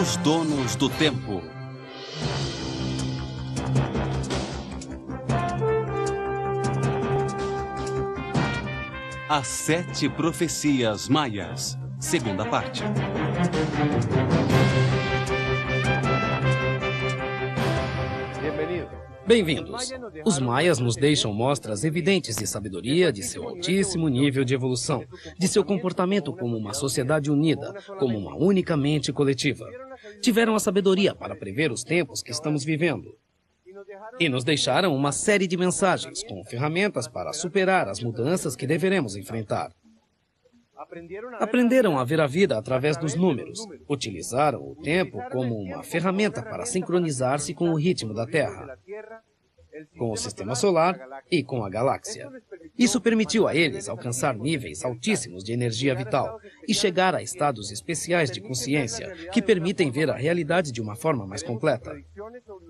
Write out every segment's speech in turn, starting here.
Os donos do tempo. As 7 profecias maias, segunda parte. Bem-vindos. Os maias nos deixam mostras evidentes de sabedoria, de seu altíssimo nível de evolução, de seu comportamento como uma sociedade unida, como uma única mente coletiva. Tiveram a sabedoria para prever os tempos que estamos vivendo. E nos deixaram uma série de mensagens com ferramentas para superar as mudanças que deveremos enfrentar. Aprenderam a ver a vida através dos números. Utilizaram o tempo como uma ferramenta para sincronizar-se com o ritmo da Terra, com o sistema solar e com a galáxia. Isso permitiu a eles alcançar níveis altíssimos de energia vital e chegar a estados especiais de consciência que permitem ver a realidade de uma forma mais completa.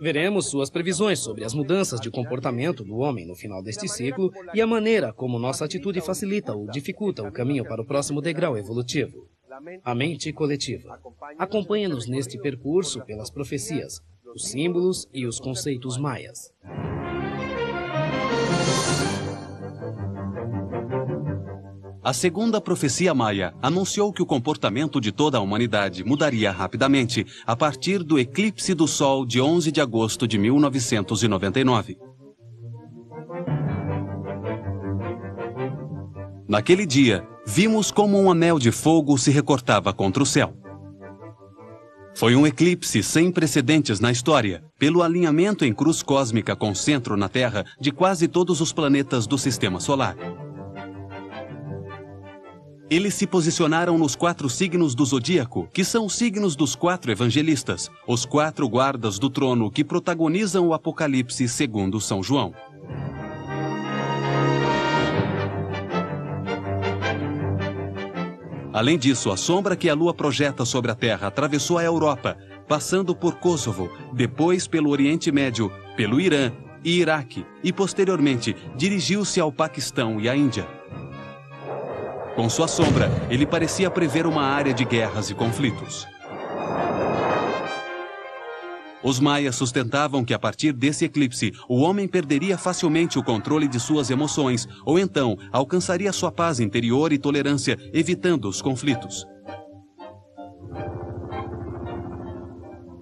Veremos suas previsões sobre as mudanças de comportamento do homem no final deste ciclo e a maneira como nossa atitude facilita ou dificulta o caminho para o próximo degrau evolutivo. A mente coletiva. Acompanhe-nos neste percurso pelas profecias, os símbolos e os conceitos maias. A segunda profecia maia anunciou que o comportamento de toda a humanidade mudaria rapidamente a partir do eclipse do Sol de 11 de agosto de 1999. Naquele dia, vimos como um anel de fogo se recortava contra o céu. Foi um eclipse sem precedentes na história, pelo alinhamento em cruz cósmica com centro na Terra de quase todos os planetas do Sistema Solar. Eles se posicionaram nos 4 signos do zodíaco, que são os signos dos 4 evangelistas, os 4 guardas do trono que protagonizam o Apocalipse segundo São João. Além disso, a sombra que a Lua projeta sobre a Terra atravessou a Europa, passando por Kosovo, depois pelo Oriente Médio, pelo Irã e Iraque, e posteriormente dirigiu-se ao Paquistão e à Índia. Com sua sombra, ele parecia prever uma área de guerras e conflitos. Os maias sustentavam que a partir desse eclipse, o homem perderia facilmente o controle de suas emoções, ou então alcançaria sua paz interior e tolerância, evitando os conflitos.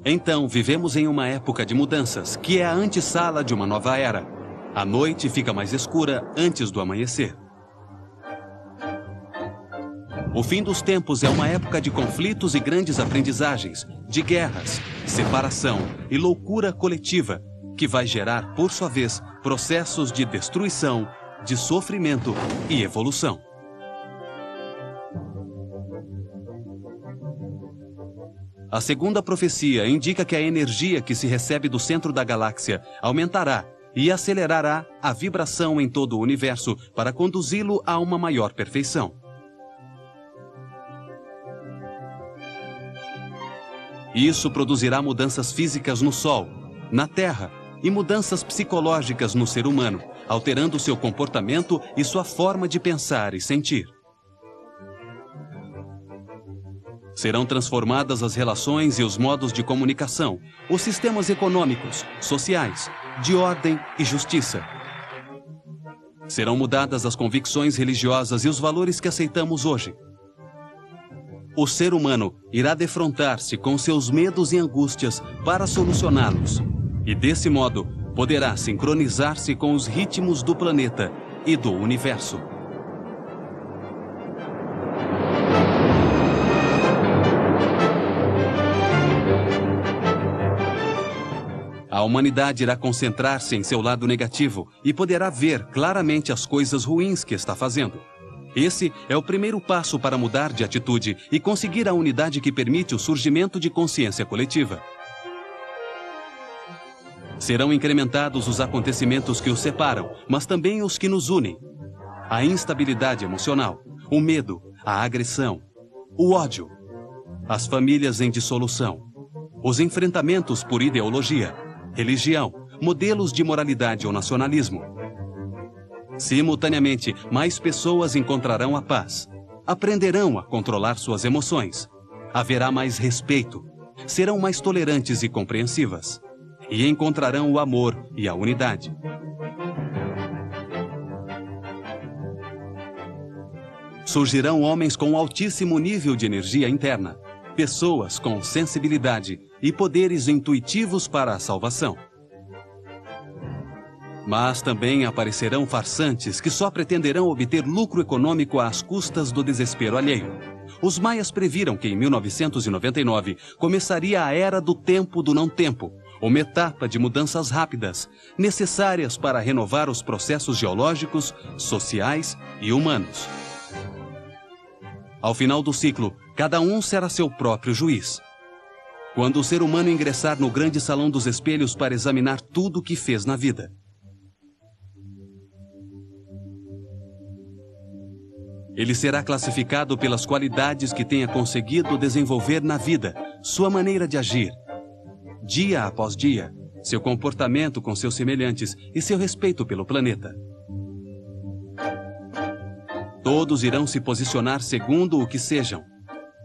Então, vivemos em uma época de mudanças, que é a antessala de uma nova era. A noite fica mais escura antes do amanhecer. O fim dos tempos é uma época de conflitos e grandes aprendizagens, de guerras, separação e loucura coletiva, que vai gerar, por sua vez, processos de destruição, de sofrimento e evolução. A segunda profecia indica que a energia que se recebe do centro da galáxia aumentará e acelerará a vibração em todo o universo para conduzi-lo a uma maior perfeição. Isso produzirá mudanças físicas no Sol, na Terra, e mudanças psicológicas no ser humano, alterando seu comportamento e sua forma de pensar e sentir. Serão transformadas as relações e os modos de comunicação, os sistemas econômicos, sociais, de ordem e justiça. Serão mudadas as convicções religiosas e os valores que aceitamos hoje. O ser humano irá defrontar-se com seus medos e angústias para solucioná-los. E desse modo, poderá sincronizar-se com os ritmos do planeta e do universo. A humanidade irá concentrar-se em seu lado negativo e poderá ver claramente as coisas ruins que está fazendo. Esse é o primeiro passo para mudar de atitude e conseguir a unidade que permite o surgimento de consciência coletiva. Serão incrementados os acontecimentos que os separam, mas também os que nos unem. A instabilidade emocional, o medo, a agressão, o ódio, as famílias em dissolução, os enfrentamentos por ideologia, religião, modelos de moralidade ou nacionalismo. Simultaneamente, mais pessoas encontrarão a paz, aprenderão a controlar suas emoções, haverá mais respeito, serão mais tolerantes e compreensivas, e encontrarão o amor e a unidade. Surgirão homens com altíssimo nível de energia interna, pessoas com sensibilidade e poderes intuitivos para a salvação. Mas também aparecerão farsantes que só pretenderão obter lucro econômico às custas do desespero alheio. Os maias previram que em 1999 começaria a era do tempo do não-tempo, uma etapa de mudanças rápidas, necessárias para renovar os processos geológicos, sociais e humanos. Ao final do ciclo, cada um será seu próprio juiz. Quando o ser humano ingressar no grande salão dos espelhos para examinar tudo o que fez na vida, ele será classificado pelas qualidades que tenha conseguido desenvolver na vida, sua maneira de agir, dia após dia, seu comportamento com seus semelhantes e seu respeito pelo planeta. Todos irão se posicionar segundo o que sejam.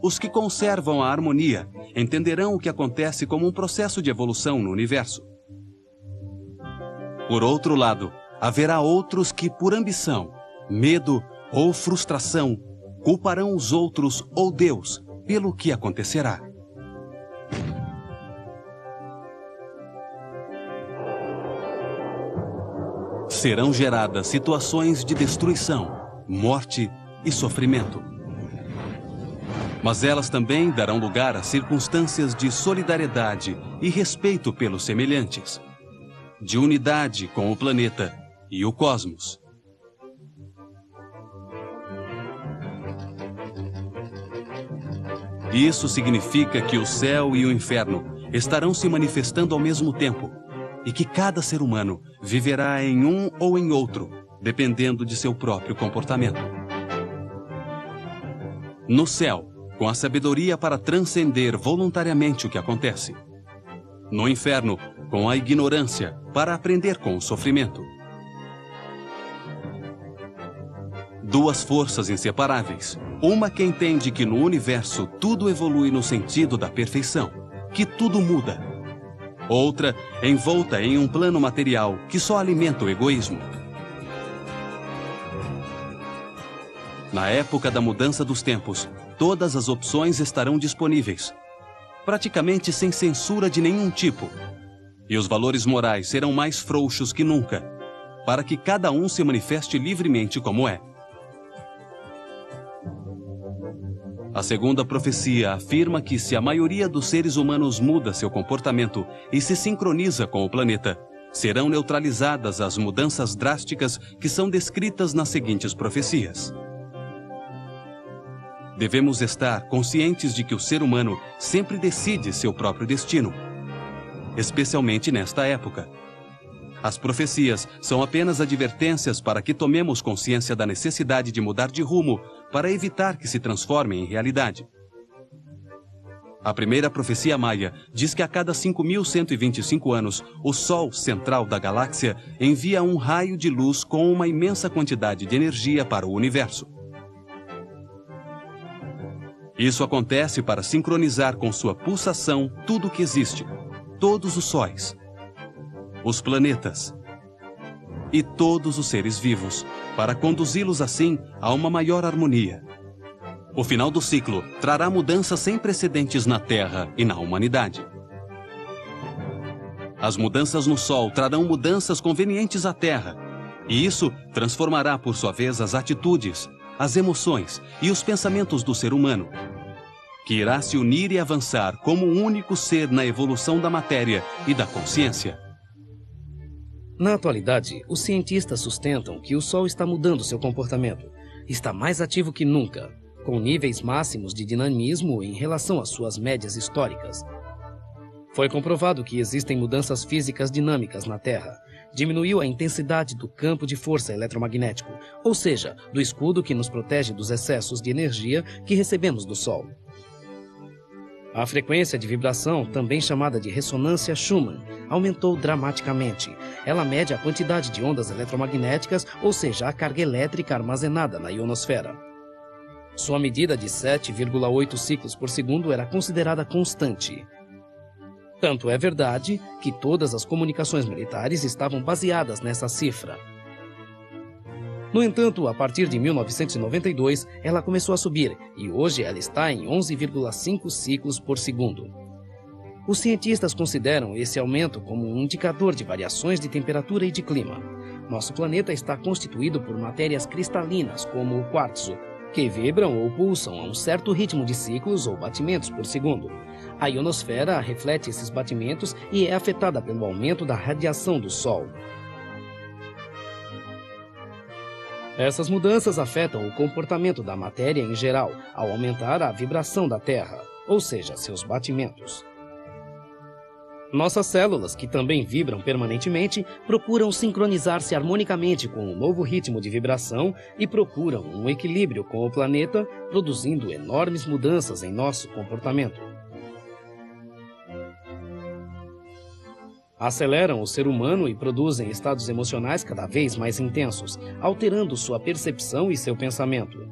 Os que conservam a harmonia entenderão o que acontece como um processo de evolução no universo. Por outro lado, haverá outros que, por ambição, medo ou frustração, culparão os outros ou Deus pelo que acontecerá. Serão geradas situações de destruição, morte e sofrimento. Mas elas também darão lugar a circunstâncias de solidariedade e respeito pelos semelhantes, de unidade com o planeta e o cosmos. Isso significa que o céu e o inferno estarão se manifestando ao mesmo tempo e que cada ser humano viverá em um ou em outro, dependendo de seu próprio comportamento. No céu, com a sabedoria para transcender voluntariamente o que acontece. No inferno, com a ignorância para aprender com o sofrimento. Duas forças inseparáveis. Uma que entende que no universo tudo evolui no sentido da perfeição, que tudo muda. Outra, envolta em um plano material que só alimenta o egoísmo. Na época da mudança dos tempos, todas as opções estarão disponíveis, praticamente sem censura de nenhum tipo. E os valores morais serão mais frouxos que nunca, para que cada um se manifeste livremente como é. A segunda profecia afirma que se a maioria dos seres humanos muda seu comportamento e se sincroniza com o planeta, serão neutralizadas as mudanças drásticas que são descritas nas seguintes profecias. Devemos estar conscientes de que o ser humano sempre decide seu próprio destino, especialmente nesta época. As profecias são apenas advertências para que tomemos consciência da necessidade de mudar de rumo para evitar que se transformem em realidade. A primeira profecia maia diz que a cada 5.125 anos, o Sol central da galáxia envia um raio de luz com uma imensa quantidade de energia para o universo. Isso acontece para sincronizar com sua pulsação tudo o que existe, todos os sóis, os planetas e todos os seres vivos, para conduzi-los assim a uma maior harmonia. O final do ciclo trará mudanças sem precedentes na Terra e na humanidade. As mudanças no Sol trarão mudanças convenientes à Terra, e isso transformará, por sua vez, as atitudes, as emoções e os pensamentos do ser humano, que irá se unir e avançar como um único ser na evolução da matéria e da consciência. Na atualidade, os cientistas sustentam que o Sol está mudando seu comportamento. Está mais ativo que nunca, com níveis máximos de dinamismo em relação às suas médias históricas. Foi comprovado que existem mudanças físicas dinâmicas na Terra. Diminuiu a intensidade do campo de força eletromagnético, ou seja, do escudo que nos protege dos excessos de energia que recebemos do Sol. A frequência de vibração, também chamada de ressonância Schumann, aumentou dramaticamente. Ela mede a quantidade de ondas eletromagnéticas, ou seja, a carga elétrica armazenada na ionosfera. Sua medida de 7,8 ciclos por segundo era considerada constante. Tanto é verdade que todas as comunicações militares estavam baseadas nessa cifra. No entanto, a partir de 1992, ela começou a subir e hoje ela está em 11,5 ciclos por segundo. Os cientistas consideram esse aumento como um indicador de variações de temperatura e de clima. Nosso planeta está constituído por matérias cristalinas, como o quartzo, que vibram ou pulsam a um certo ritmo de ciclos ou batimentos por segundo. A ionosfera reflete esses batimentos e é afetada pelo aumento da radiação do Sol. Essas mudanças afetam o comportamento da matéria em geral, ao aumentar a vibração da Terra, ou seja, seus batimentos. Nossas células, que também vibram permanentemente, procuram sincronizar-se harmonicamente com o novo ritmo de vibração e procuram um equilíbrio com o planeta, produzindo enormes mudanças em nosso comportamento. Aceleram o ser humano e produzem estados emocionais cada vez mais intensos, alterando sua percepção e seu pensamento.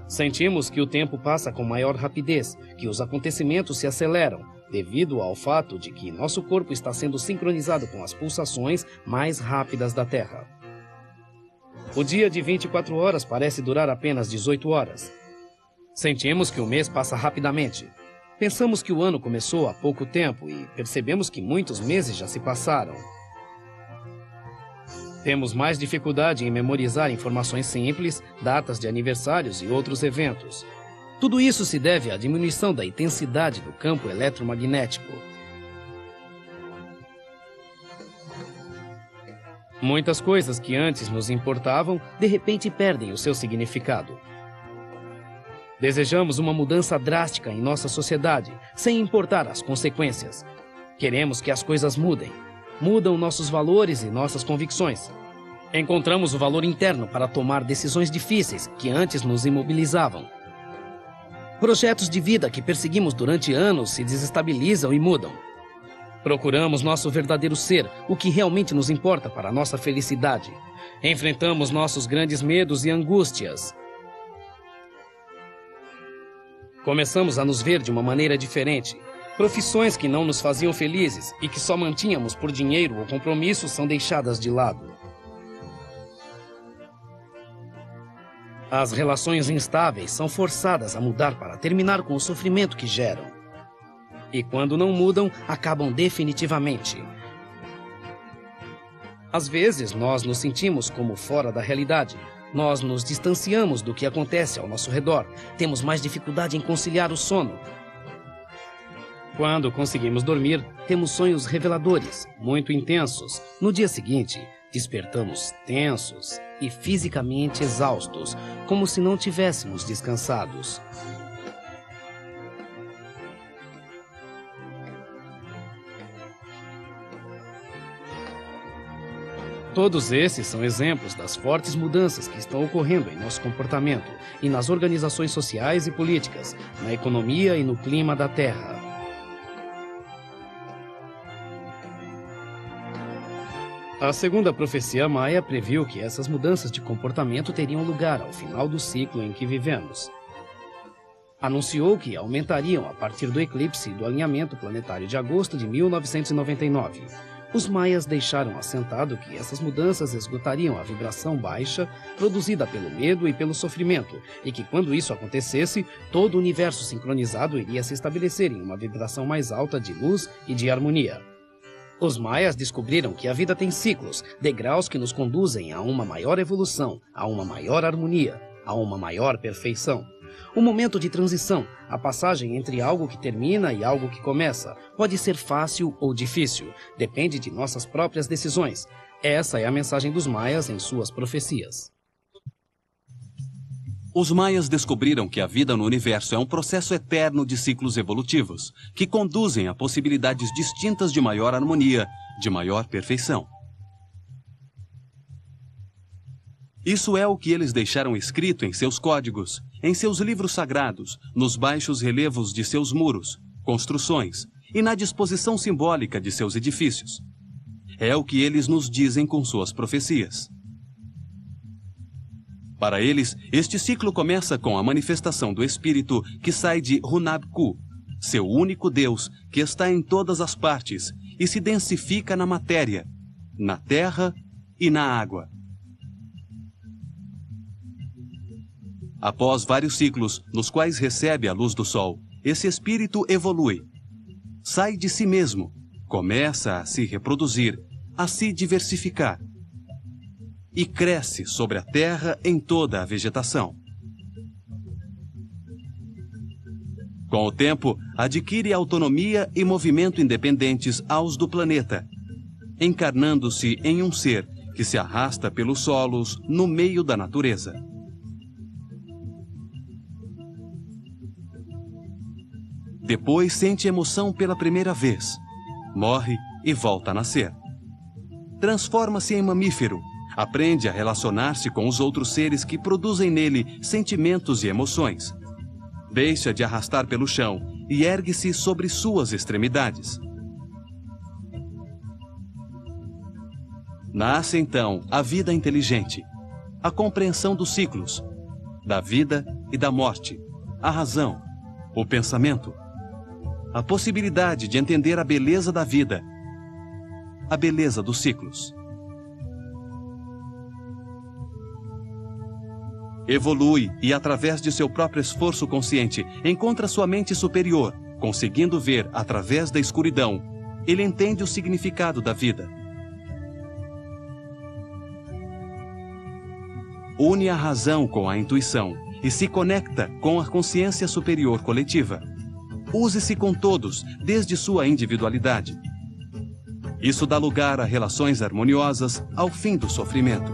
Sentimos que o tempo passa com maior rapidez, que os acontecimentos se aceleram, devido ao fato de que nosso corpo está sendo sincronizado com as pulsações mais rápidas da Terra. O dia de 24 horas parece durar apenas 18 horas. Sentimos que o mês passa rapidamente. Pensamos que o ano começou há pouco tempo e percebemos que muitos meses já se passaram. Temos mais dificuldade em memorizar informações simples, datas de aniversários e outros eventos. Tudo isso se deve à diminuição da intensidade do campo eletromagnético. Muitas coisas que antes nos importavam, de repente perdem o seu significado. Desejamos uma mudança drástica em nossa sociedade, sem importar as consequências. Queremos que as coisas mudem. Mudam nossos valores e nossas convicções. Encontramos o valor interno para tomar decisões difíceis que antes nos imobilizavam. Projetos de vida que perseguimos durante anos se desestabilizam e mudam. Procuramos nosso verdadeiro ser, o que realmente nos importa para a nossa felicidade. Enfrentamos nossos grandes medos e angústias. Começamos a nos ver de uma maneira diferente. Profissões que não nos faziam felizes e que só mantínhamos por dinheiro ou compromisso são deixadas de lado. As relações instáveis são forçadas a mudar para terminar com o sofrimento que geram. E quando não mudam, acabam definitivamente. Às vezes, nós nos sentimos como fora da realidade. Nós nos distanciamos do que acontece ao nosso redor. Temos mais dificuldade em conciliar o sono. Quando conseguimos dormir, temos sonhos reveladores, muito intensos. No dia seguinte, despertamos tensos e fisicamente exaustos, como se não tivéssemos descansados. Todos esses são exemplos das fortes mudanças que estão ocorrendo em nosso comportamento e nas organizações sociais e políticas, na economia e no clima da Terra. A segunda profecia maia previu que essas mudanças de comportamento teriam lugar ao final do ciclo em que vivemos. Anunciou que aumentariam a partir do eclipse do alinhamento planetário de agosto de 1999. Os maias deixaram assentado que essas mudanças esgotariam a vibração baixa produzida pelo medo e pelo sofrimento, e que quando isso acontecesse, todo o universo sincronizado iria se estabelecer em uma vibração mais alta de luz e de harmonia. Os maias descobriram que a vida tem ciclos, degraus que nos conduzem a uma maior evolução, a uma maior harmonia, a uma maior perfeição. O momento de transição, a passagem entre algo que termina e algo que começa, pode ser fácil ou difícil, depende de nossas próprias decisões. Essa é a mensagem dos maias em suas profecias. Os maias descobriram que a vida no universo é um processo eterno de ciclos evolutivos, que conduzem a possibilidades distintas de maior harmonia, de maior perfeição. Isso é o que eles deixaram escrito em seus códigos, em seus livros sagrados, nos baixos relevos de seus muros, construções e na disposição simbólica de seus edifícios. É o que eles nos dizem com suas profecias. Para eles, este ciclo começa com a manifestação do espírito que sai de Hunab-Ku, seu único Deus, que está em todas as partes e se densifica na matéria, na terra e na água. Após vários ciclos, nos quais recebe a luz do sol, esse espírito evolui. Sai de si mesmo, começa a se reproduzir, a se diversificar. E cresce sobre a terra em toda a vegetação. Com o tempo, adquire autonomia e movimento independentes aos do planeta, encarnando-se em um ser que se arrasta pelos solos no meio da natureza. Depois sente emoção pela primeira vez, morre e volta a nascer. Transforma-se em mamífero, aprende a relacionar-se com os outros seres que produzem nele sentimentos e emoções. Deixa de arrastar pelo chão e ergue-se sobre suas extremidades. Nasce então a vida inteligente, a compreensão dos ciclos, da vida e da morte, a razão, o pensamento, a possibilidade de entender a beleza da vida, a beleza dos ciclos. Evolui e, através de seu próprio esforço consciente, encontra sua mente superior, conseguindo ver através da escuridão. Ele entende o significado da vida. Une a razão com a intuição e se conecta com a consciência superior coletiva. Use-se com todos, desde sua individualidade. Isso dá lugar a relações harmoniosas ao fim do sofrimento.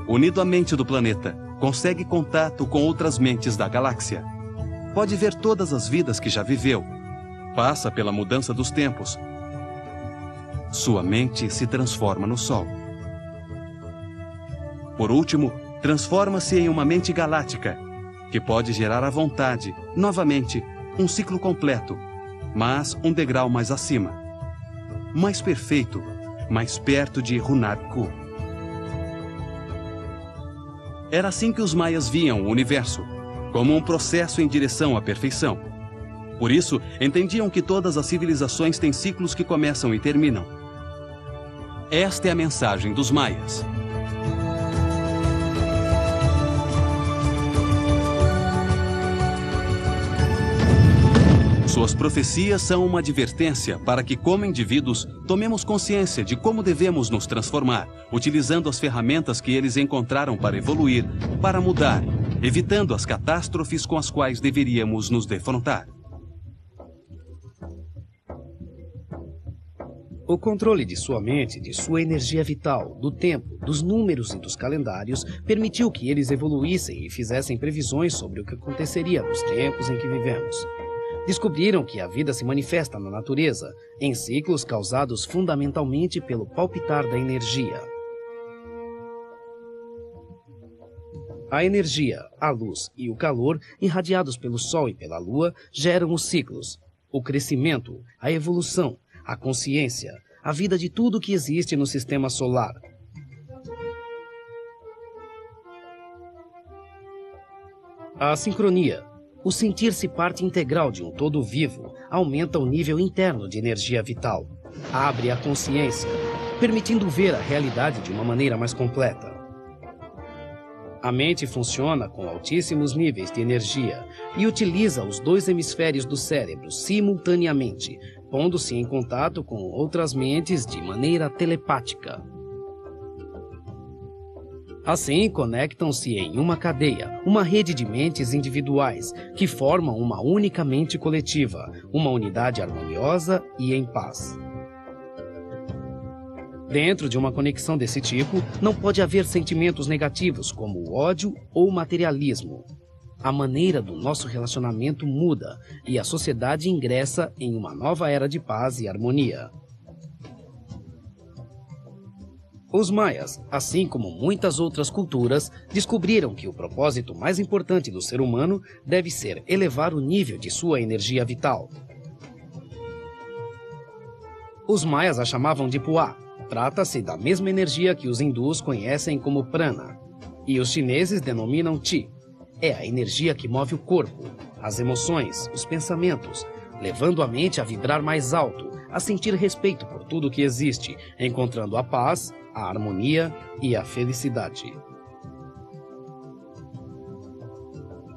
Unido à mente do planeta, consegue contato com outras mentes da galáxia. Pode ver todas as vidas que já viveu. Passa pela mudança dos tempos. Sua mente se transforma no Sol. Por último, transforma-se em uma mente galáctica, que pode gerar à vontade, novamente, um ciclo completo, mas um degrau mais acima. Mais perfeito, mais perto de Hunab-Ku. Era assim que os maias viam o universo, como um processo em direção à perfeição. Por isso, entendiam que todas as civilizações têm ciclos que começam e terminam. Esta é a mensagem dos maias. Suas profecias são uma advertência para que, como indivíduos, tomemos consciência de como devemos nos transformar, utilizando as ferramentas que eles encontraram para evoluir, para mudar, evitando as catástrofes com as quais deveríamos nos defrontar. O controle de sua mente, de sua energia vital, do tempo, dos números e dos calendários permitiu que eles evoluíssem e fizessem previsões sobre o que aconteceria nos tempos em que vivemos. Descobriram que a vida se manifesta na natureza, em ciclos causados fundamentalmente pelo palpitar da energia. A energia, a luz e o calor, irradiados pelo Sol e pela Lua, geram os ciclos, o crescimento, a evolução, a consciência, a vida de tudo que existe no sistema solar. A sincronia, o sentir-se parte integral de um todo vivo, aumenta o nível interno de energia vital. Abre a consciência, permitindo ver a realidade de uma maneira mais completa. A mente funciona com altíssimos níveis de energia e utiliza os dois hemisférios do cérebro simultaneamente, pondo-se em contato com outras mentes de maneira telepática. Assim, conectam-se em uma cadeia, uma rede de mentes individuais, que formam uma única mente coletiva, uma unidade harmoniosa e em paz. Dentro de uma conexão desse tipo, não pode haver sentimentos negativos como o ódio ou o materialismo. A maneira do nosso relacionamento muda e a sociedade ingressa em uma nova era de paz e harmonia. Os maias, assim como muitas outras culturas, descobriram que o propósito mais importante do ser humano deve ser elevar o nível de sua energia vital. Os maias a chamavam de Puá. Trata-se da mesma energia que os hindus conhecem como prana, e os chineses denominam Qi. é a energia que move o corpo, as emoções, os pensamentos, levando a mente a vibrar mais alto, a sentir respeito por tudo que existe, encontrando a paz, a harmonia e a felicidade.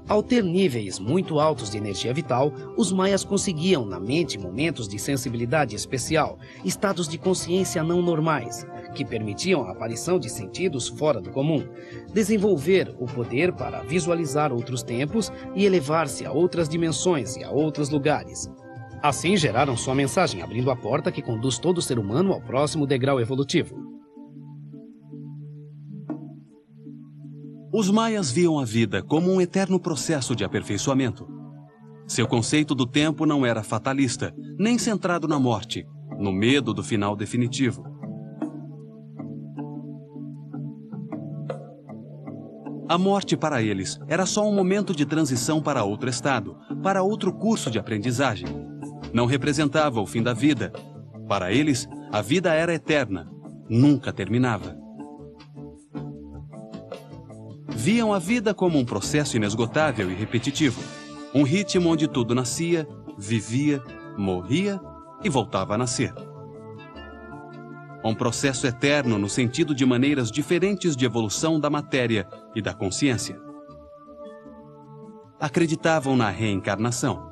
Ao ter níveis muito altos de energia vital, os maias conseguiam na mente momentos de sensibilidade especial, estados de consciência não normais, que permitiam a aparição de sentidos fora do comum, desenvolver o poder para visualizar outros tempos e elevar-se a outras dimensões e a outros lugares. Assim geraram sua mensagem, abrindo a porta que conduz todo ser humano ao próximo degrau evolutivo. Os maias viam a vida como um eterno processo de aperfeiçoamento. Seu conceito do tempo não era fatalista, nem centrado na morte, no medo do final definitivo. A morte para eles era só um momento de transição para outro estado, para outro curso de aprendizagem. Não representava o fim da vida. Para eles, a vida era eterna, nunca terminava. Viam a vida como um processo inesgotável e repetitivo, um ritmo onde tudo nascia, vivia, morria e voltava a nascer. Um processo eterno no sentido de maneiras diferentes de evolução da matéria e da consciência. Acreditavam na reencarnação.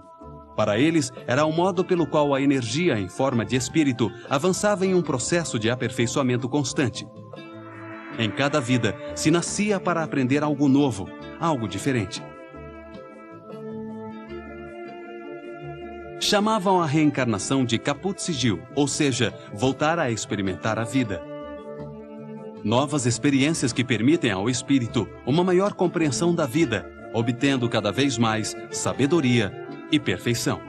Para eles, era o modo pelo qual a energia em forma de espírito avançava em um processo de aperfeiçoamento constante. Em cada vida, se nascia para aprender algo novo, algo diferente. Chamavam a reencarnação de Caput Sigil, ou seja, voltar a experimentar a vida. Novas experiências que permitem ao espírito uma maior compreensão da vida, obtendo cada vez mais sabedoria e perfeição.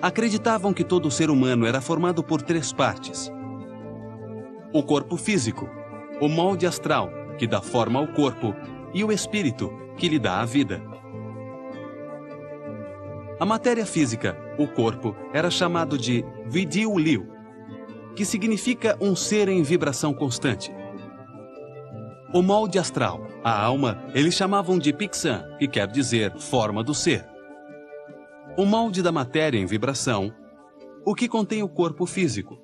Acreditavam que todo ser humano era formado por 3 partes. O corpo físico, o molde astral, que dá forma ao corpo, e o espírito, que lhe dá a vida. A matéria física, o corpo, era chamado de Vidiu Liu, que significa um ser em vibração constante. O molde astral, a alma, eles chamavam de Pixan, que quer dizer forma do ser. O molde da matéria em vibração, o que contém o corpo físico.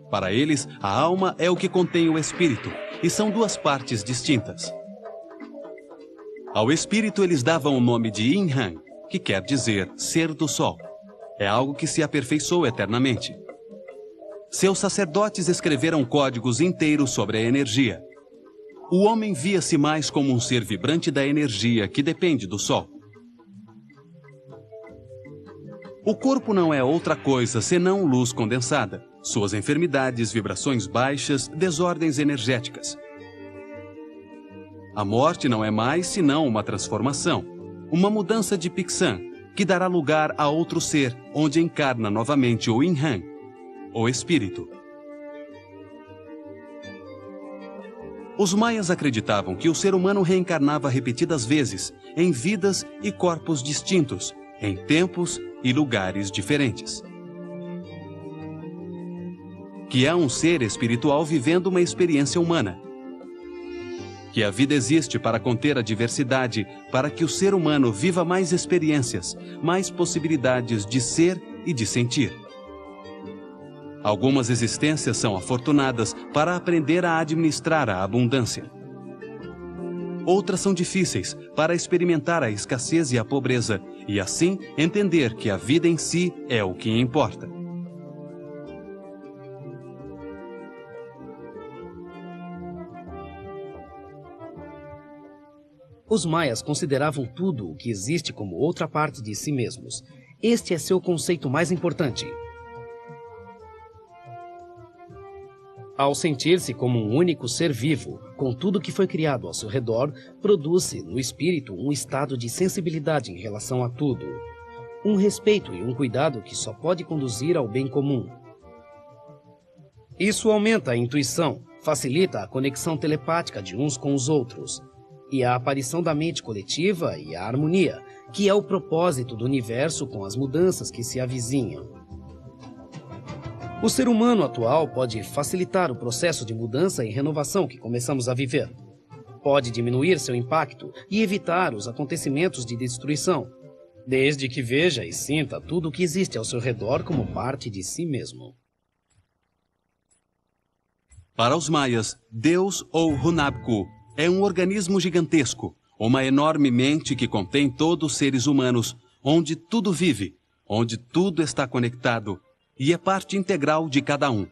Para eles, a alma é o que contém o espírito, e são 2 partes distintas. Ao espírito eles davam o nome de Yin Han, que quer dizer ser do sol. É algo que se aperfeiçoa eternamente. Seus sacerdotes escreveram códigos inteiros sobre a energia. O homem via-se mais como um ser vibrante da energia que depende do sol. O corpo não é outra coisa senão luz condensada, suas enfermidades, vibrações baixas, desordens energéticas. A morte não é mais senão uma transformação, uma mudança de Pixan, que dará lugar a outro ser, onde encarna novamente o Yin Han, o espírito. Os maias acreditavam que o ser humano reencarnava repetidas vezes, em vidas e corpos distintos, em tempos e lugares diferentes. Que é um ser espiritual vivendo uma experiência humana. Que a vida existe para conter a diversidade, para que o ser humano viva mais experiências, mais possibilidades de ser e de sentir. Algumas existências são afortunadas para aprender a administrar a abundância. Outras são difíceis para experimentar a escassez e a pobreza, e assim entender que a vida em si é o que importa. Os maias consideravam tudo o que existe como outra parte de si mesmos. Este é seu conceito mais importante. Ao sentir-se como um único ser vivo, com tudo que foi criado ao seu redor, produz-se no espírito um estado de sensibilidade em relação a tudo. Um respeito e um cuidado que só pode conduzir ao bem comum. Isso aumenta a intuição, facilita a conexão telepática de uns com os outros, e a aparição da mente coletiva e a harmonia, que é o propósito do universo com as mudanças que se avizinham. O ser humano atual pode facilitar o processo de mudança e renovação que começamos a viver. pode diminuir seu impacto e evitar os acontecimentos de destruição, desde que veja e sinta tudo o que existe ao seu redor como parte de si mesmo. Para os maias, Deus, ou Hunabku, é um organismo gigantesco, uma enorme mente que contém todos os seres humanos, onde tudo vive, onde tudo está conectado e é parte integral de cada um.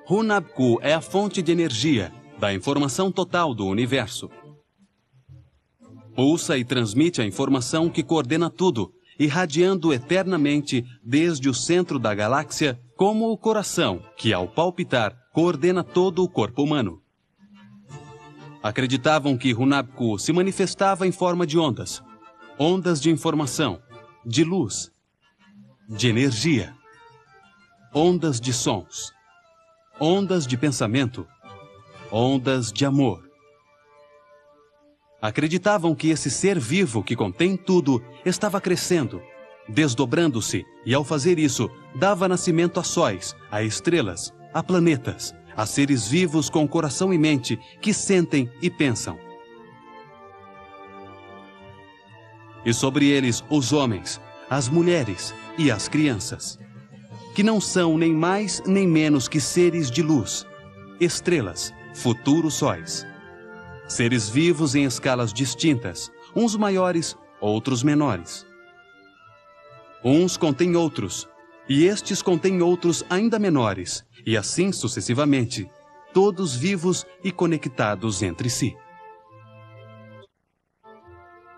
Hunabku é a fonte de energia, da informação total do universo. Pulsa e transmite a informação que coordena tudo, irradiando eternamente desde o centro da galáxia, como o coração, que ao palpitar, coordena todo o corpo humano. Acreditavam que Hunabku se manifestava em forma de ondas, ondas de informação, de luz, de energia, ondas de sons, ondas de pensamento, ondas de amor. Acreditavam que esse ser vivo que contém tudo estava crescendo, desdobrando-se, e ao fazer isso, dava nascimento a sóis, a estrelas, a planetas, a seres vivos com coração e mente que sentem e pensam. E sobre eles os homens, as mulheres e as crianças, que não são nem mais nem menos que seres de luz, estrelas, futuros sóis. Seres vivos em escalas distintas, uns maiores, outros menores. Uns contêm outros, e estes contêm outros ainda menores, e assim sucessivamente, todos vivos e conectados entre si.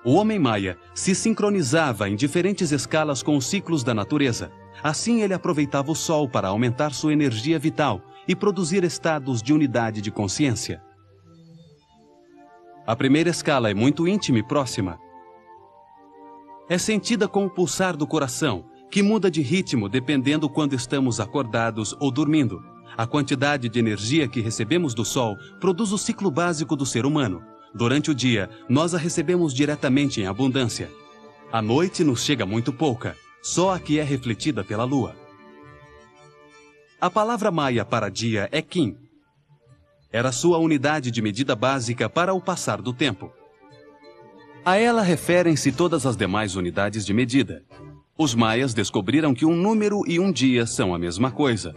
O homem maia se sincronizava em diferentes escalas com os ciclos da natureza. Assim ele aproveitava o sol para aumentar sua energia vital e produzir estados de unidade de consciência. A primeira escala é muito íntima e próxima. É sentida com o pulsar do coração, que muda de ritmo dependendo quando estamos acordados ou dormindo. A quantidade de energia que recebemos do sol produz o ciclo básico do ser humano. Durante o dia, nós a recebemos diretamente em abundância. À noite nos chega muito pouca, só a que é refletida pela lua. A palavra maia para dia é Kim. Era sua unidade de medida básica para o passar do tempo. A ela referem-se todas as demais unidades de medida. Os maias descobriram que um número e um dia são a mesma coisa.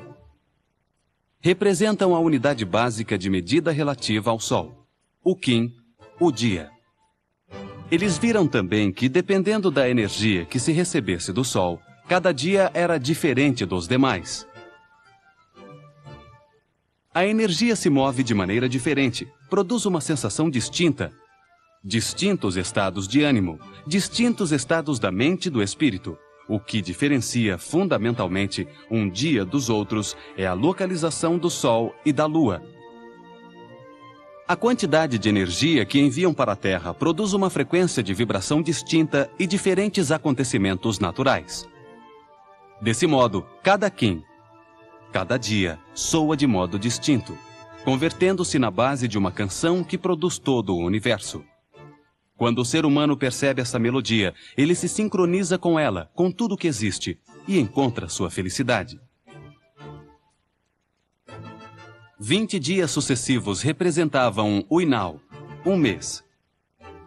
Representam a unidade básica de medida relativa ao Sol, o Kim, o dia. Eles viram também que, dependendo da energia que se recebesse do Sol, cada dia era diferente dos demais. A energia se move de maneira diferente, produz uma sensação distinta, distintos estados de ânimo, distintos estados da mente e do espírito. O que diferencia fundamentalmente um dia dos outros é a localização do Sol e da Lua. A quantidade de energia que enviam para a Terra produz uma frequência de vibração distinta e diferentes acontecimentos naturais. Desse modo, cada Kim, cada dia, soa de modo distinto, convertendo-se na base de uma canção que produz todo o universo. Quando o ser humano percebe essa melodia, ele se sincroniza com ela, com tudo que existe, e encontra sua felicidade. 20 dias sucessivos representavam um Uinal, um mês.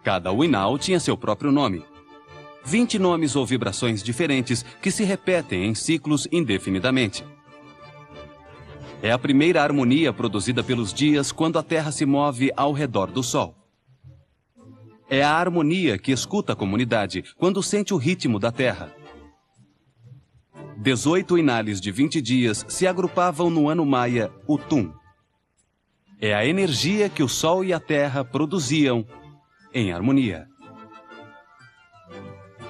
Cada Uinal tinha seu próprio nome. 20 nomes ou vibrações diferentes que se repetem em ciclos indefinidamente. É a primeira harmonia produzida pelos dias quando a Terra se move ao redor do Sol. É a harmonia que escuta a comunidade quando sente o ritmo da Terra. 18 Inales de 20 dias se agrupavam no ano maia, o Tum. É a energia que o Sol e a Terra produziam em harmonia.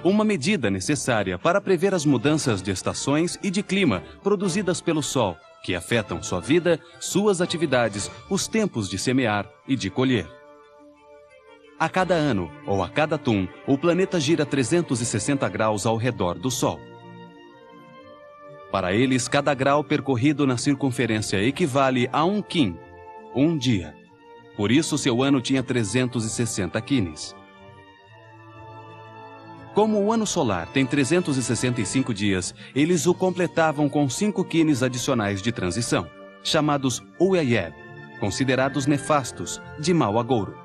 Uma medida necessária para prever as mudanças de estações e de clima produzidas pelo Sol, que afetam sua vida, suas atividades, os tempos de semear e de colher. A cada ano, ou a cada Tum, o planeta gira 360 graus ao redor do Sol. Para eles, cada grau percorrido na circunferência equivale a um Kim, um dia. Por isso, seu ano tinha 360 Kines. Como o ano solar tem 365 dias, eles o completavam com 5 Kines adicionais de transição, chamados Uyayeb, considerados nefastos, de mau agouro,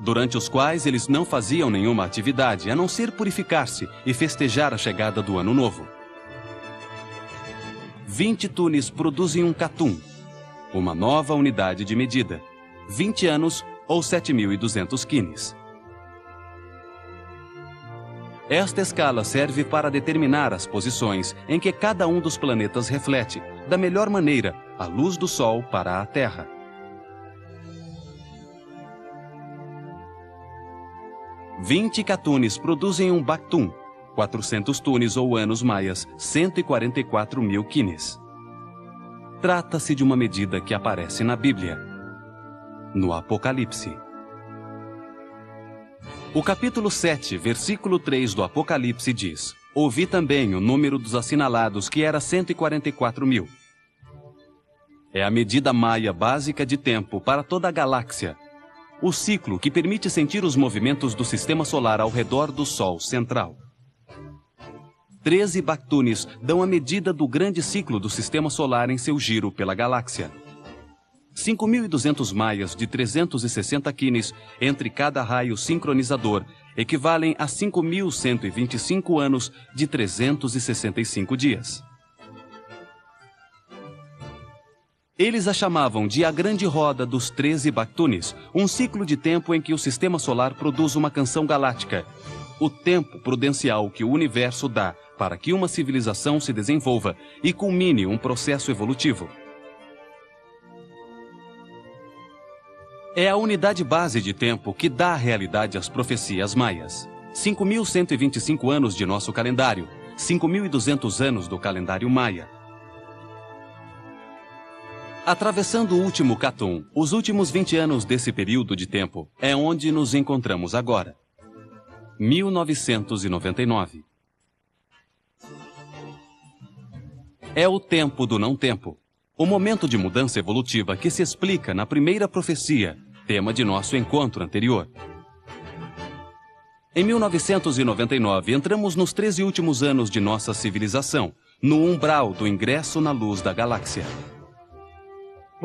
durante os quais eles não faziam nenhuma atividade, a não ser purificar-se e festejar a chegada do Ano Novo. 20 tunes produzem um catum, uma nova unidade de medida, 20 anos ou 7.200 quines. Esta escala serve para determinar as posições em que cada um dos planetas reflete, da melhor maneira, a luz do Sol para a Terra. Vinte catunes produzem um bactum, 400 tunes ou anos maias, 144.000 quines. Trata-se de uma medida que aparece na Bíblia, no Apocalipse. O capítulo 7, versículo 3 do Apocalipse diz: ouvi também o número dos assinalados, que era 144.000. É a medida maia básica de tempo para toda a galáxia, o ciclo que permite sentir os movimentos do sistema solar ao redor do Sol central. 13 bactunes dão a medida do grande ciclo do sistema solar em seu giro pela galáxia. 5.200 maias de 360 quines entre cada raio sincronizador equivalem a 5.125 anos de 365 dias. Eles a chamavam de a grande roda dos 13 bactunes, um ciclo de tempo em que o sistema solar produz uma canção galáctica, o tempo prudencial que o universo dá para que uma civilização se desenvolva e culmine um processo evolutivo. É a unidade base de tempo que dá a realidade às profecias maias. 5.125 anos de nosso calendário, 5.200 anos do calendário maia. Atravessando o último catum, os últimos 20 anos desse período de tempo, é onde nos encontramos agora. 1999. É o tempo do não-tempo, o momento de mudança evolutiva que se explica na primeira profecia, tema de nosso encontro anterior. Em 1999, entramos nos 13 últimos anos de nossa civilização, no umbral do ingresso na luz da galáxia.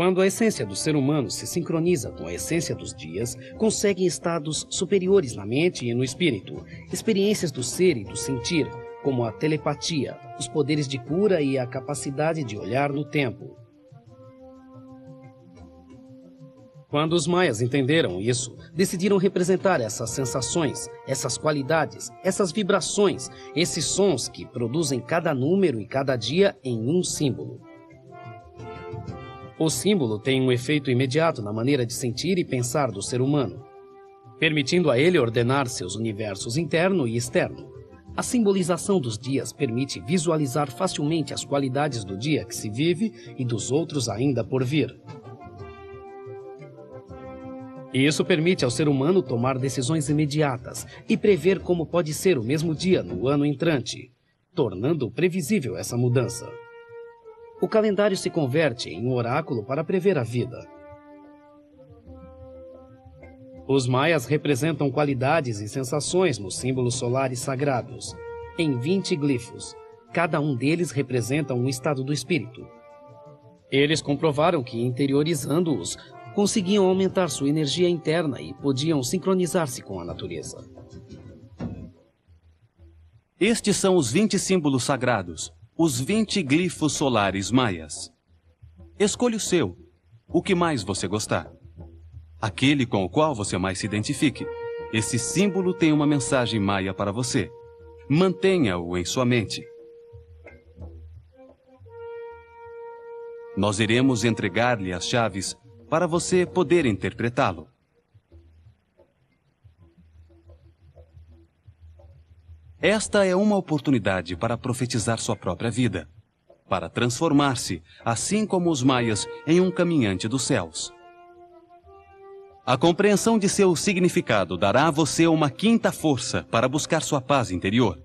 Quando a essência do ser humano se sincroniza com a essência dos dias, conseguem estados superiores na mente e no espírito, experiências do ser e do sentir, como a telepatia, os poderes de cura e a capacidade de olhar no tempo. Quando os maias entenderam isso, decidiram representar essas sensações, essas qualidades, essas vibrações, esses sons que produzem cada número e cada dia em um símbolo. O símbolo tem um efeito imediato na maneira de sentir e pensar do ser humano, permitindo a ele ordenar seus universos interno e externo. A simbolização dos dias permite visualizar facilmente as qualidades do dia que se vive e dos outros ainda por vir. Isso permite ao ser humano tomar decisões imediatas e prever como pode ser o mesmo dia no ano entrante, tornando previsível essa mudança. O calendário se converte em um oráculo para prever a vida. Os maias representam qualidades e sensações nos símbolos solares sagrados, em 20 glifos. Cada um deles representa um estado do espírito. Eles comprovaram que, interiorizando-os, conseguiam aumentar sua energia interna e podiam sincronizar-se com a natureza. Estes são os 20 símbolos sagrados, os 20 glifos solares maias. Escolha o seu, o que mais você gostar. Aquele com o qual você mais se identifique. Esse símbolo tem uma mensagem maia para você. Mantenha-o em sua mente. Nós iremos entregar-lhe as chaves para você poder interpretá-lo. Esta é uma oportunidade para profetizar sua própria vida, para transformar-se, assim como os maias, em um caminhante dos céus. A compreensão de seu significado dará a você uma quinta força para buscar sua paz interior.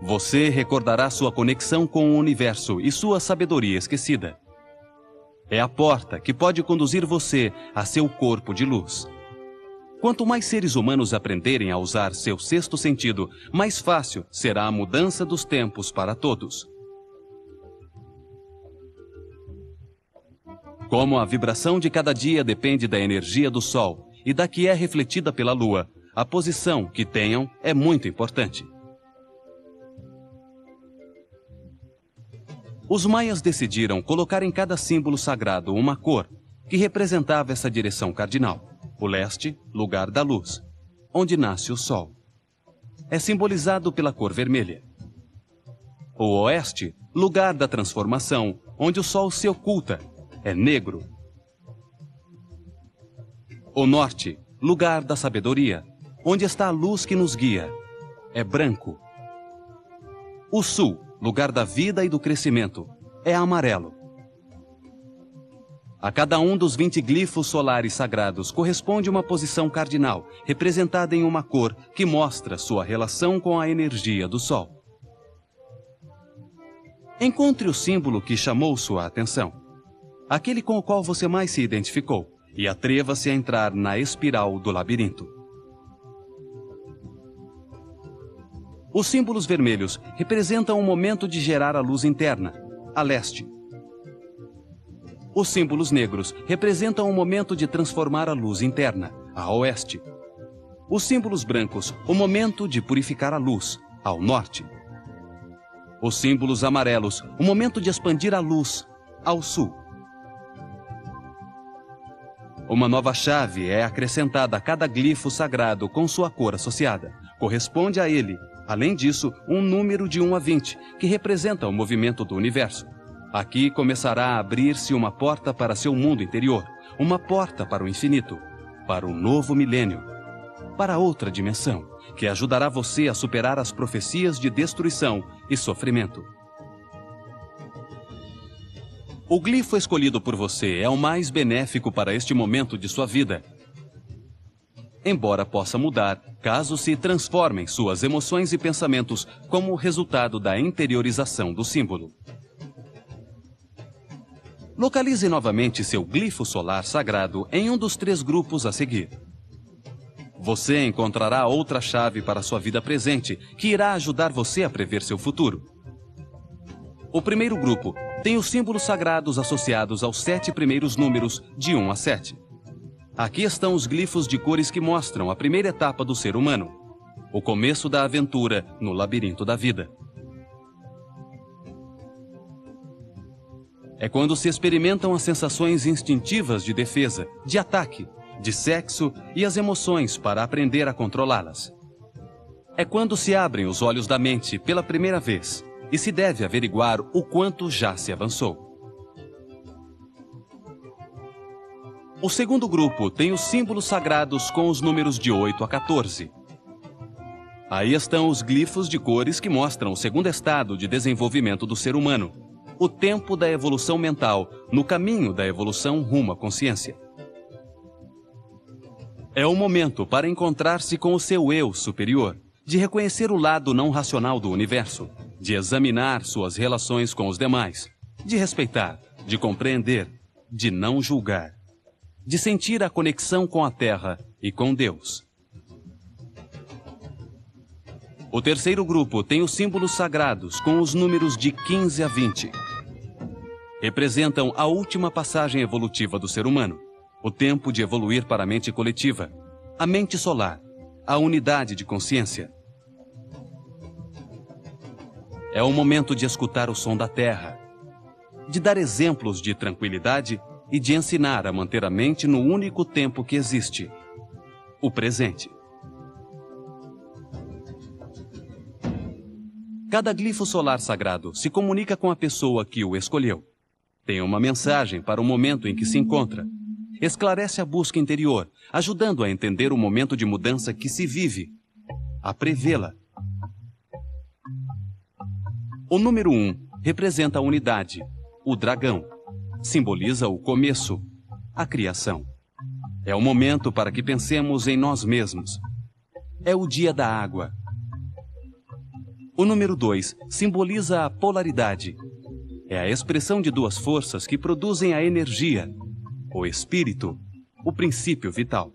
Você recordará sua conexão com o universo e sua sabedoria esquecida. É a porta que pode conduzir você a seu corpo de luz. Quanto mais seres humanos aprenderem a usar seu sexto sentido, mais fácil será a mudança dos tempos para todos. Como a vibração de cada dia depende da energia do Sol e da que é refletida pela Lua, a posição que tenham é muito importante. Os maias decidiram colocar em cada símbolo sagrado uma cor que representava essa direção cardinal. O leste, lugar da luz, onde nasce o Sol. É simbolizado pela cor vermelha. O oeste, lugar da transformação, onde o Sol se oculta, é negro. O norte, lugar da sabedoria, onde está a luz que nos guia, é branco. O sul, lugar da vida e do crescimento, é amarelo. A cada um dos 20 glifos solares sagrados corresponde uma posição cardinal, representada em uma cor que mostra sua relação com a energia do Sol. Encontre o símbolo que chamou sua atenção, aquele com o qual você mais se identificou, e atreva-se a entrar na espiral do labirinto. Os símbolos vermelhos representam o momento de gerar a luz interna, a leste. Os símbolos negros representam o momento de transformar a luz interna, a oeste. Os símbolos brancos, o momento de purificar a luz, ao norte. Os símbolos amarelos, o momento de expandir a luz, ao sul. Uma nova chave é acrescentada a cada glifo sagrado com sua cor associada. Corresponde a ele, além disso, um número de 1 a 20, que representa o movimento do universo. Aqui começará a abrir-se uma porta para seu mundo interior, uma porta para o infinito, para o novo milênio, para outra dimensão, que ajudará você a superar as profecias de destruição e sofrimento. O glifo escolhido por você é o mais benéfico para este momento de sua vida. Embora possa mudar, caso se transformem suas emoções e pensamentos como resultado da interiorização do símbolo. Localize novamente seu glifo solar sagrado em um dos 3 grupos a seguir. Você encontrará outra chave para sua vida presente, que irá ajudar você a prever seu futuro. O primeiro grupo tem os símbolos sagrados associados aos 7 primeiros números de 1 a 7. Aqui estão os glifos de cores que mostram a primeira etapa do ser humano, o começo da aventura no labirinto da vida. É quando se experimentam as sensações instintivas de defesa, de ataque, de sexo e as emoções para aprender a controlá-las. É quando se abrem os olhos da mente pela primeira vez e se deve averiguar o quanto já se avançou. O segundo grupo tem os símbolos sagrados com os números de 8 a 14. Aí estão os glifos de cores que mostram o segundo estado de desenvolvimento do ser humano, o tempo da evolução mental, no caminho da evolução rumo à consciência. É o momento para encontrar-se com o seu eu superior, de reconhecer o lado não racional do universo, de examinar suas relações com os demais, de respeitar, de compreender, de não julgar, de sentir a conexão com a Terra e com Deus. O terceiro grupo tem os símbolos sagrados com os números de 15 a 20. Representam a última passagem evolutiva do ser humano, o tempo de evoluir para a mente coletiva, a mente solar, a unidade de consciência. É o momento de escutar o som da Terra, de dar exemplos de tranquilidade e de ensinar a manter a mente no único tempo que existe, o presente. Cada glifo solar sagrado se comunica com a pessoa que o escolheu. Tem uma mensagem para o momento em que se encontra. Esclarece a busca interior, ajudando a entender o momento de mudança que se vive, a prevê-la. O número 1 representa a unidade, o dragão. Simboliza o começo, a criação. É o momento para que pensemos em nós mesmos. É o dia da água. O número 2 simboliza a polaridade. É a expressão de 2 forças que produzem a energia, o espírito, o princípio vital.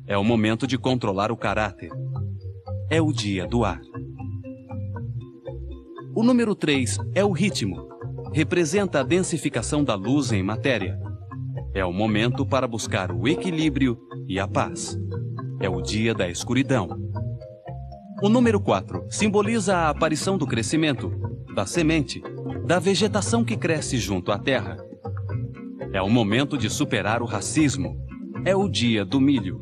É o momento de controlar o caráter. É o dia do ar. O número 3 é o ritmo. representa a densificação da luz em matéria. É o momento para buscar o equilíbrio e a paz. É o dia da escuridão. O número 4 simboliza a aparição do crescimento, da semente, da vegetação que cresce junto à terra. É o momento de superar o racismo. É o dia do milho.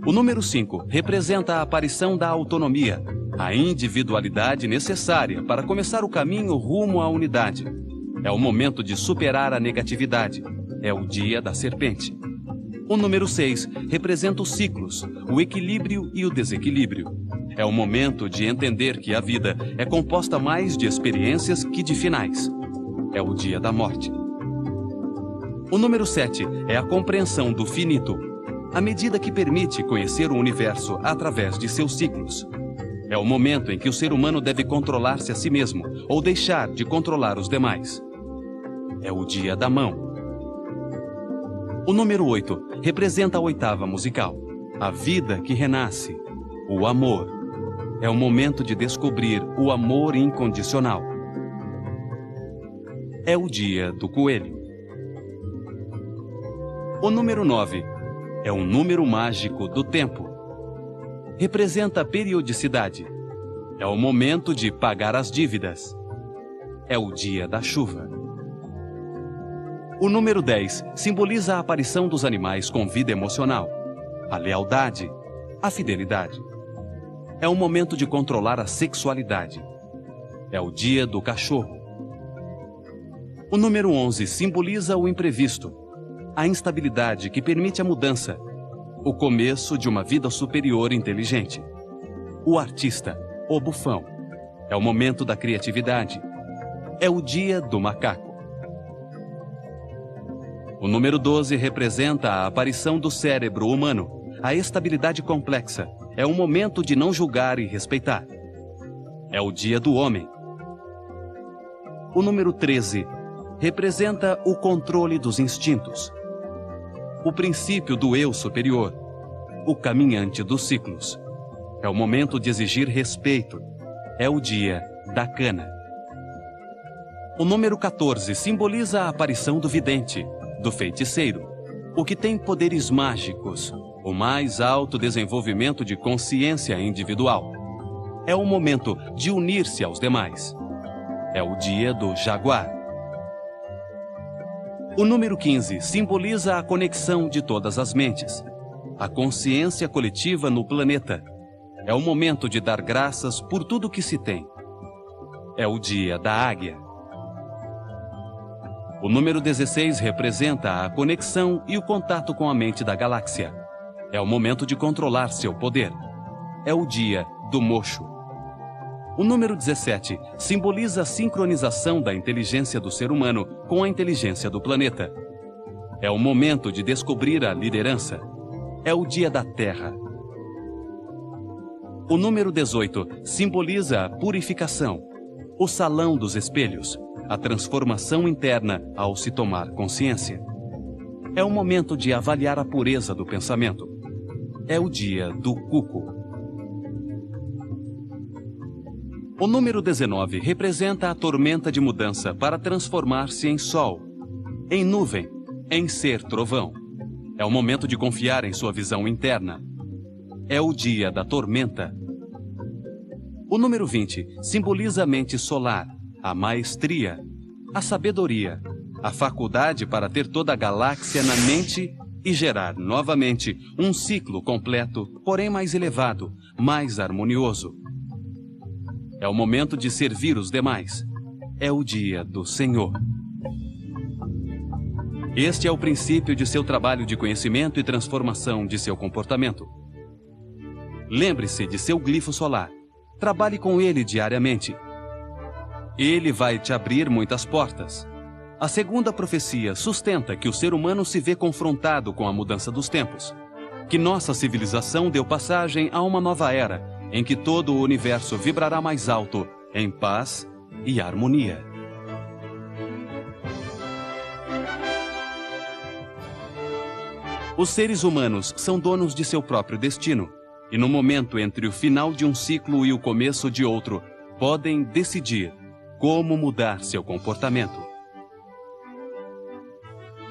O número 5 representa a aparição da autonomia, a individualidade necessária para começar o caminho rumo à unidade. É o momento de superar a negatividade. É o dia da serpente. O número 6 representa os ciclos, o equilíbrio e o desequilíbrio. É o momento de entender que a vida é composta mais de experiências que de finais. É o dia da morte. O número 7 é a compreensão do finito, a medida que permite conhecer o universo através de seus ciclos. É o momento em que o ser humano deve controlar-se a si mesmo ou deixar de controlar os demais. É o dia da mão. O número 8 representa a oitava musical, a vida que renasce, o amor. É o momento de descobrir o amor incondicional. É o dia do coelho. O número 9 é um número mágico do tempo. Representa a periodicidade. É o momento de pagar as dívidas. É o dia da chuva. O número 10 simboliza a aparição dos animais com vida emocional, a lealdade, a fidelidade. É o momento de controlar a sexualidade. É o dia do cachorro. O número 11 simboliza o imprevisto, a instabilidade que permite a mudança, o começo de uma vida superior inteligente. O artista, o bufão. É o momento da criatividade. É o dia do macaco. O número 12 representa a aparição do cérebro humano, a estabilidade complexa. É o momento de não julgar e respeitar. É o dia do homem. O número 13 representa o controle dos instintos, o princípio do eu superior, o caminhante dos ciclos. É o momento de exigir respeito. É o dia da cana. O número 14 simboliza a aparição do vidente, do feiticeiro, o que tem poderes mágicos, o mais alto desenvolvimento de consciência individual. É o momento de unir-se aos demais. É o dia do jaguar. O número 15 simboliza a conexão de todas as mentes, a consciência coletiva no planeta. É o momento de dar graças por tudo que se tem. É o dia da águia. O número 16 representa a conexão e o contato com a mente da galáxia. É o momento de controlar seu poder. É o dia do mocho. O número 17 simboliza a sincronização da inteligência do ser humano com a inteligência do planeta. É o momento de descobrir a liderança. É o dia da Terra. O número 18 simboliza a purificação, o salão dos espelhos, a transformação interna ao se tomar consciência. É o momento de avaliar a pureza do pensamento. É o dia do cuco. O número 19 representa a tormenta de mudança para transformar-se em sol, em nuvem, em ser trovão. É o momento de confiar em sua visão interna. É o dia da tormenta. O número 20 simboliza a mente solar, a maestria, a sabedoria, a faculdade para ter toda a galáxia na mente e gerar novamente um ciclo completo, porém mais elevado, mais harmonioso. É o momento de servir os demais. É o dia do Senhor. Este é o princípio de seu trabalho de conhecimento e transformação de seu comportamento. Lembre-se de seu glifo solar. Trabalhe com ele diariamente. Ele vai te abrir muitas portas. A segunda profecia sustenta que o ser humano se vê confrontado com a mudança dos tempos, que nossa civilização deu passagem a uma nova era, em que todo o universo vibrará mais alto, em paz e harmonia. Os seres humanos são donos de seu próprio destino, e no momento entre o final de um ciclo e o começo de outro, podem decidir como mudar seu comportamento.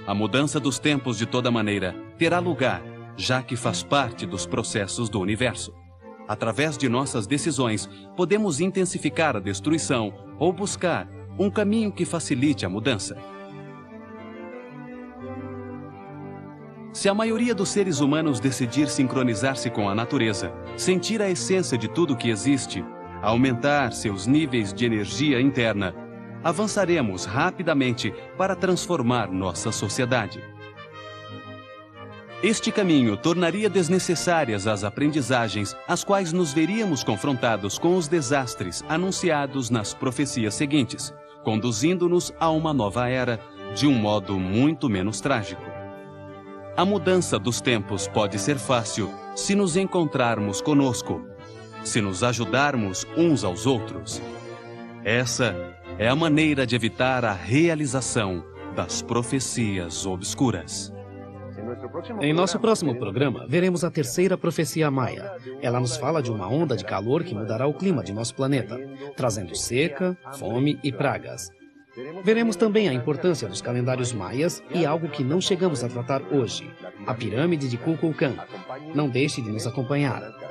A mudança dos tempos, de toda maneira, terá lugar, já que faz parte dos processos do universo. Através de nossas decisões, podemos intensificar a destruição ou buscar um caminho que facilite a mudança. Se a maioria dos seres humanos decidir sincronizar-se com a natureza, sentir a essência de tudo que existe, aumentar seus níveis de energia interna, avançaremos rapidamente para transformar nossa sociedade. Este caminho tornaria desnecessárias as aprendizagens às quais nos veríamos confrontados com os desastres anunciados nas profecias seguintes, conduzindo-nos a uma nova era de um modo muito menos trágico. A mudança dos tempos pode ser fácil se nos encontrarmos conosco, se nos ajudarmos uns aos outros. Essa é a maneira de evitar a realização das profecias obscuras. Em nosso próximo programa, veremos a terceira profecia maia. Ela nos fala de uma onda de calor que mudará o clima de nosso planeta, trazendo seca, fome e pragas. Veremos também a importância dos calendários maias e algo que não chegamos a tratar hoje, a pirâmide de Kukulkan. Não deixe de nos acompanhar.